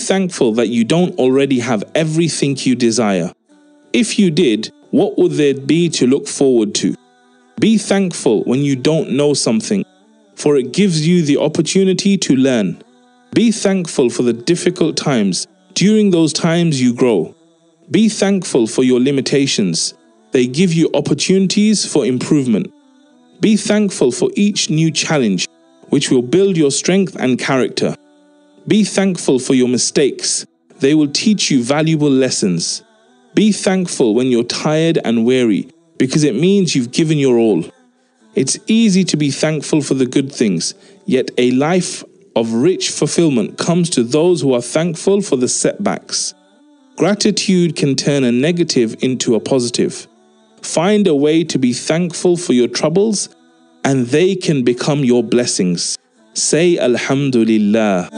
thankful that you don't already have everything you desire. If you did, what would there be to look forward to? Be thankful when you don't know something, for it gives you the opportunity to learn. Be thankful for the difficult times. During those times you grow. Be thankful for your limitations. They give you opportunities for improvement. Be thankful for each new challenge, which will build your strength and character. Be thankful for your mistakes. They will teach you valuable lessons. Be thankful when you're tired and weary, because it means you've given your all. It's easy to be thankful for the good things, yet a life of rich fulfillment comes to those who are thankful for the setbacks. Gratitude can turn a negative into a positive. Find a way to be thankful for your troubles, and they can become your blessings. Say Alhumdulillah.